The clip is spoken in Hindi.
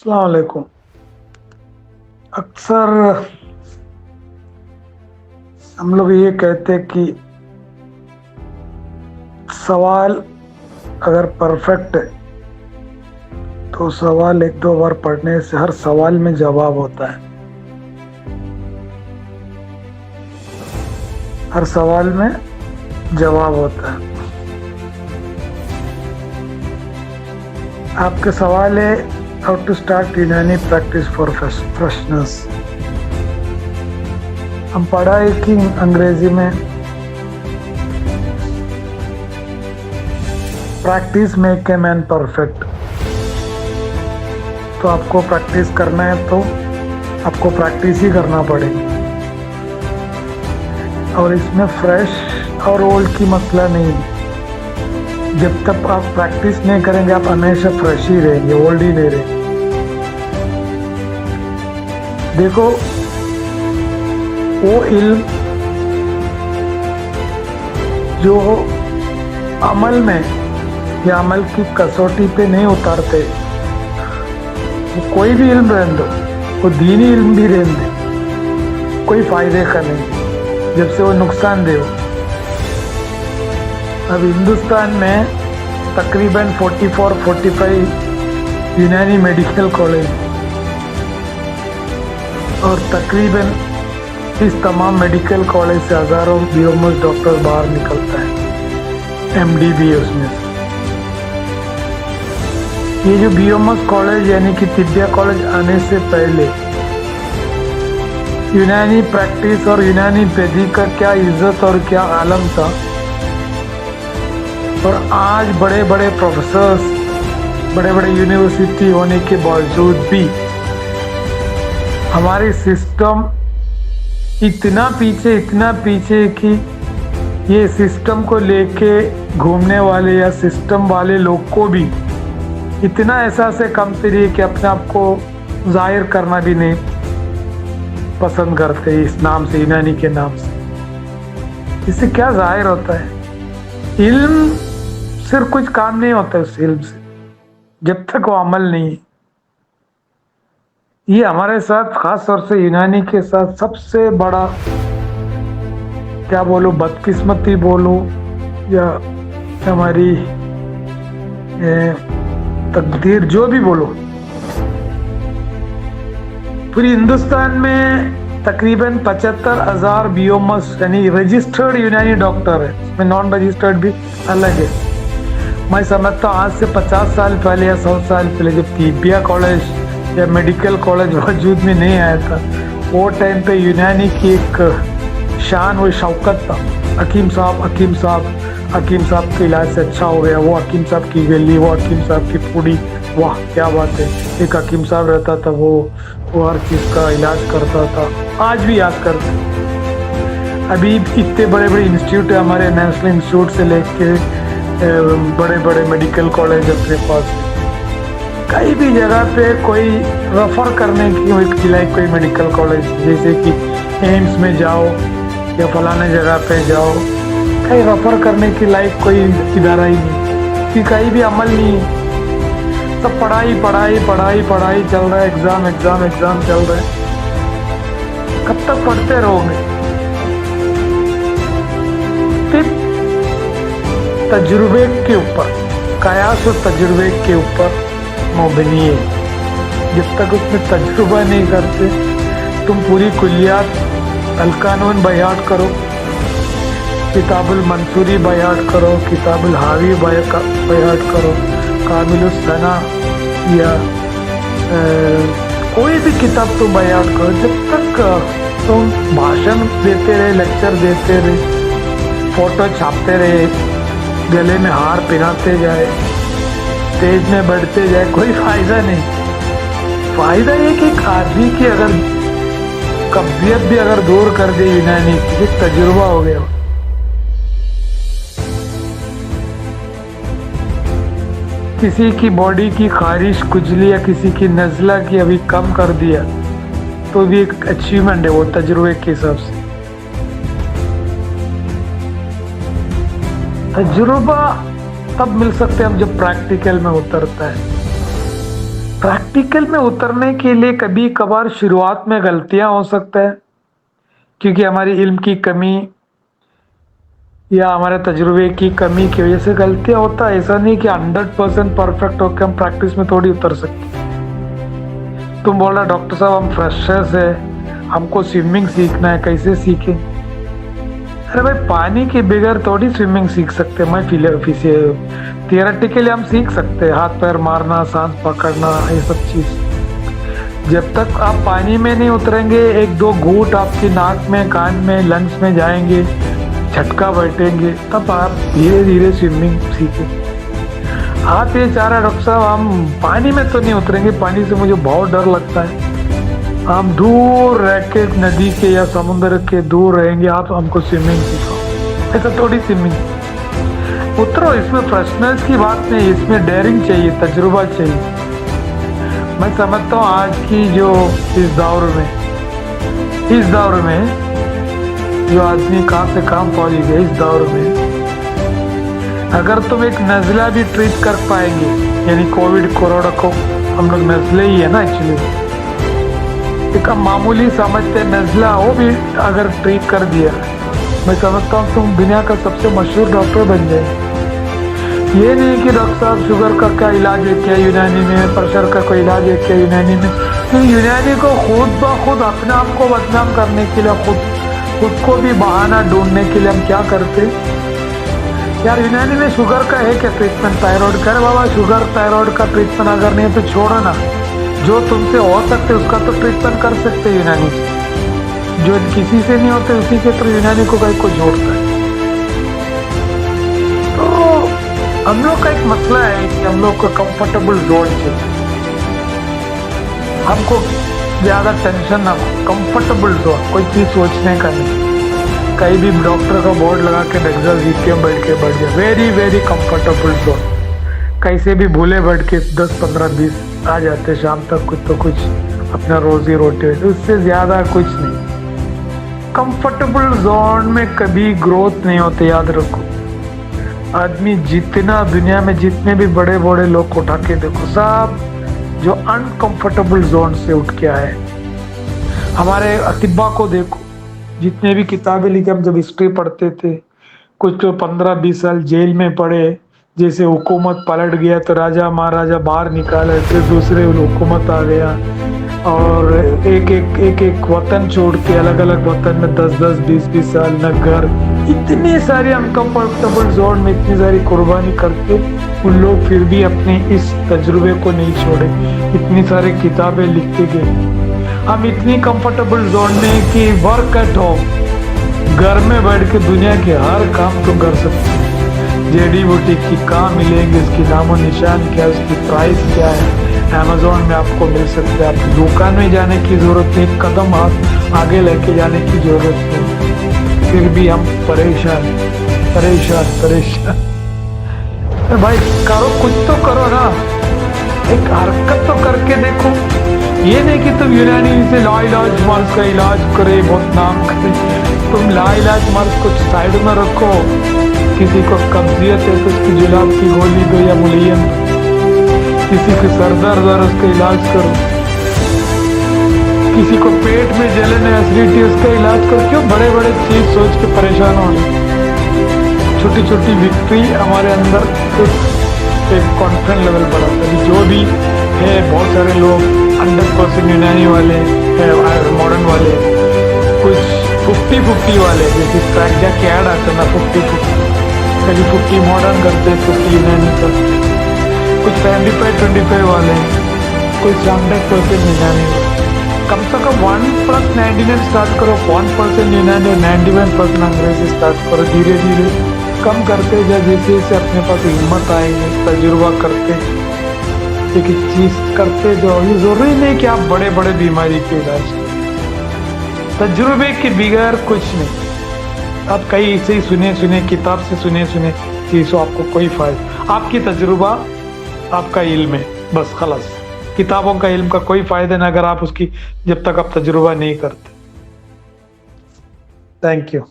अस्सलाम वालेकुम। अक्सर हम लोग ये कहते हैं कि सवाल अगर परफेक्ट है तो सवाल एक दो बार पढ़ने से हर सवाल में जवाब होता है। हर सवाल में जवाब होता है। आपके सवाल है हाउ टू स्टार्ट यूनानी प्रैक्टिस फॉर फ्रेशनर्स। हम पढ़ा है कि अंग्रेजी में practice make a man perfect. तो आपको प्रैक्टिस करना है तो आपको प्रैक्टिस ही करना पड़ेगी। और इसमें फ्रेश और ओल्ड की मसला नहीं है। जब तक आप प्रैक्टिस नहीं करेंगे आप हमेशा फ्रेश ही रहेंगे, ओल्ड ही नहीं रहेंगे। देखो, वो इल्म जो अमल में या अमल की कसौटी पे नहीं उतारते, वो कोई भी इल्म रहने दो, वो दीनी इल्म भी रहने दे, कोई फायदे का नहीं जब से वो नुकसान दे। अब हिंदुस्तान में तकरीबन 44-45 यूनानी मेडिकल कॉलेज और तकरीबन इस तमाम मेडिकल कॉलेज से हजारों बीओएमएस डॉक्टर बाहर निकलता है, एमडी भी है उसमें से। ये जो बीओएमएस कॉलेज यानी कि तिब्बिया कॉलेज आने से पहले यूनानी प्रैक्टिस और यूनानी वैदिक का क्या इज्जत और क्या आलम था। और आज बड़े बड़े प्रोफेसर्स, बड़े बड़े यूनिवर्सिटी होने के बावजूद भी हमारे सिस्टम इतना पीछे कि ये सिस्टम को लेके घूमने वाले या सिस्टम वाले लोग को भी इतना एहसास है कमतरी कि अपने आप को जाहिर करना भी नहीं पसंद करते इस नाम से, यूनानी के नाम से। इससे क्या जाहिर होता है? इल्म सिर्फ कुछ काम नहीं होता उस इल्म से जब तक वो अमल नहीं है। ये हमारे साथ खास तौर से यूनानी के साथ सबसे बड़ा, क्या बोलो, बदकिस्मती बोलो या हमारी तकदीर, जो भी बोलो। पूरी हिंदुस्तान में तकरीबन 75,000 बीओएमएस यानी रजिस्टर्ड यूनानी डॉक्टर है, इसमें नॉन रजिस्टर्ड भी अलग है। मैं समझता हूँ आज से 50 साल पहले या 100 साल पहले जब तिब्बिया कॉलेज या मेडिकल कॉलेज वजूद में नहीं आया था, वो टाइम पे यूनानी की एक शान व शौकत था। हकीम साहब के इलाज से अच्छा हो गया, वो हकीम साहब की गली, वो हकीम साहब की पूड़ी, वाह क्या बात है। एक हकीम साहब रहता था, वो हर चीज़ का इलाज करता था। आज भी याद करते। अभी इतने बड़े बड़े इंस्टीट्यूट है हमारे, नेशनल इंस्टीट्यूट से लेके बड़े बड़े मेडिकल कॉलेज अपने पास। कहीं भी जगह पे कोई रेफर करने की कोई मेडिकल कॉलेज, जैसे कि एम्स में जाओ या फलाने जगह पे जाओ, कहीं रेफर करने की लायक कोई इदारा ही नहीं कि कहीं भी अमल नहीं है। सब पढ़ाई चल रहा है, एग्जाम चल रहा है। कब तक पढ़ते रहोगे? फिर तजुर्बे के ऊपर, कयास और तजुर्बे के ऊपर मुबनी है। जब तक उसमें तजुर्बा नहीं करते, तुम पूरी कुलियात अल-कानून बयाट करो, किताबुल मंसूरी बयाट करो, किताबुल हावी बयाट करो, कामिलुस सना या कोई भी किताब तुम बयाट करो। जब तक तुम भाषण देते रहे, लेक्चर देते रहे, फोटो छापते रहे, गले में हार पहनाते जाए, स्टेज में बढ़ते जाए, कोई फायदा नहीं। फायदा ये कि एक आदमी की अगर कब्जियत भी अगर दूर कर दे यूनानी की, तजुर्बा हो गया। किसी की बॉडी की खारिश, खुजली या किसी की नज़ला की अभी कम कर दिया तो भी एक अचीवमेंट है वो तजुर्बे के हिसाब से। तजुर्बा तब मिल सकते हैं हम जब प्रैक्टिकल में उतरता है। प्रैक्टिकल में उतरने के लिए कभी कभार शुरुआत में गलतियां हो सकता है, क्योंकि हमारी इल्म की कमी या हमारे तजुर्बे की कमी की वजह से गलतियां होता है। ऐसा नहीं कि 100% परफेक्ट होकर हम प्रैक्टिस में थोड़ी उतर सकते। तुम बोल रहे डॉक्टर साहब हम फ्रेशर्स है, हमको स्विमिंग सीखना है, कैसे सीखें? अरे भाई पानी के बगैर थोड़ी स्विमिंग सीख सकते। मैं थियोरेटिकली हम सीख सकते हैं, हाथ पैर मारना, सांस पकड़ना, ये सब चीज। जब तक आप पानी में नहीं उतरेंगे, एक दो घूंट आपकी नाक में, कान में, लंग्स में जाएंगे, झटका बैठेंगे, तब आप धीरे धीरे स्विमिंग सीखें। आप ये चाह रहे डॉक्टर साहब हम पानी में तो नहीं उतरेंगे, पानी से मुझे बहुत डर लगता है, हम दूर रह के नदी के या समुद्र के दूर रहेंगे, आप हमको स्विमिंग सिखाओ। ऐसा थोड़ी स्विमिंग। उतरो, इसमें प्रोफेशनल्स की बात नहीं, इसमें डेयरिंग चाहिए, तजुर्बा चाहिए। मैं समझता हूँ आज की जो इस दौर में जो आदमी कहाँ से कहाँ पहुंच गए, इस दौर में अगर तुम एक नज़ला भी ट्रीट कर पाएंगे, यानी कोविड कोरोना को हम लोग नज़ले ही है ना एक्चुअली, एक हम मामूली समझते नज़ला, वो भी अगर ट्रीट कर दिया, मैं समझता हूँ तुम दुनिया का सबसे मशहूर डॉक्टर बन जाए। ये नहीं कि डॉक्टर साहब शुगर का क्या इलाज है क्या यूनानी में, प्रेशर का कोई इलाज है क्या यूनानी में। तो यूनानी को खुद ब खुद अपने आप को बदनाम करने के लिए, खुद को भी बहाना ढूंढने के लिए हम क्या करते यार। यूनानी में शुगर का है क्या ट्रीटमेंट, थायराइड का? बाबा शुगर थायराइड का ट्रीटमेंट अगर नहीं है तो छोड़ो ना, जो तुमसे हो सकते उसका तो ट्रीटमेंट कर सकते यूनानी से, जो किसी से नहीं होते उसी के तो यूनानी को कहीं को जोड़ता है। तो हम लोग का एक मसला है कि हम लोग को कंफर्टेबल जोन चाहिए, हमको ज्यादा टेंशन ना, कंफर्टेबल जोन, कोई चीज सोचने का नहीं। कहीं भी डॉक्टर का बोर्ड लगा के डेक्सल जीके बैठ गया, वेरी वेरी कंफर्टेबल जोन, कैसे भी भूले बैठ के 10 15 20 आ जाते शाम तक, कुछ तो कुछ अपना रोजी रोटी, उससे ज्यादा कुछ नहीं। कंफर्टेबल जोन में कभी ग्रोथ नहीं होती, याद रखो। आदमी जितना दुनिया में जितने भी बड़े बड़े लोग को उठा के देखो, सब जो अनकंफर्टेबल जोन से उठ के आए। हमारे अतिबा को देखो, जितने भी किताबें लिखे, हम जब हिस्ट्री पढ़ते थे, कुछ तो 15-20 साल जेल में पढ़े, जैसे हुकूमत पलट गया तो राजा महाराजा बाहर निकाले, फिर दूसरे हुकूमत आ गया, और एक वतन छोड़ के अलग अलग वतन में 10-10 20-20 साल न घर, इतनी सारी अनकंफर्टेबल जोन में इतनी सारी कुर्बानी करके उन लोग फिर भी अपने इस तजुर्बे को नहीं छोड़े, इतनी सारी किताबें लिखते गए। हम इतनी कंफर्टेबल जोन में कि वर्क एट होम, घर में बैठ के दुनिया के हर काम तुम कर सकते हो। जेडी बूटी की कहाँ मिलेंगे, इसकी नामो निशान क्या है, उसकी प्राइस क्या है, अमेज़ॉन में आपको मिल सकता है। आपकी दुकान में जाने की जरूरत नहीं, कदम आप आगे लेके जाने की जरूरत नहीं, फिर भी हम परेशान। तो भाई करो, कुछ तो करो ना, एक हरकत तो करके देखो। ये नहीं कि तुम यूनानी से लाइलाज मर्ज का इलाज करे, बहुत नाम करे, तुम लाइलाज मर्ज को साइड में रखो। किसी को कब्जियत है तो उसकी जुलाब की गोली दो या मुलयम, किसी को सर दर्द है उसका इलाज करो, किसी को पेट में जलन है, एसिडिटी, उसका इलाज करो। क्यों बड़े बड़े चीज सोच के परेशान हो रहे? छोटी छोटी विक्ट्री हमारे अंदर एक कॉन्फिडेंस लेवल बढ़ाता है। जो भी है, बहुत सारे लोग 100% यूनानी वाले, मॉडर्न वाले, कुछ 50-50 वाले, जैसे ट्रैक के ऐड आते ना 50-50, कभी 50 मॉडर्न करते, 50 यूनानी करते, कुछ 75-25 वाले, कुछ 100% यूनानी। कम से कम 1+99 स्टार्ट करो, 1% यूनानी और 91% अंग्रेजी स्टार्ट करो। धीरे धीरे कम करते जाए, जैसे जैसे अपने पास हिम्मत आएगी, तजुर्बा करते, एक एक चीज करते जाओ। ये जरूरी नहीं कि आप बड़े बड़े बीमारी के इलाज करें, तजुर्बे के बगैर कुछ नहीं। आप कहीं से ही सुने किताब से सुने चीजों, आपको कोई फायदा, आपकी तजुर्बा आपका इल्म है, बस खलास। किताबों का इल्म का कोई फायदा नहीं अगर आप उसकी, जब तक आप तजुर्बा नहीं करते। Thank you.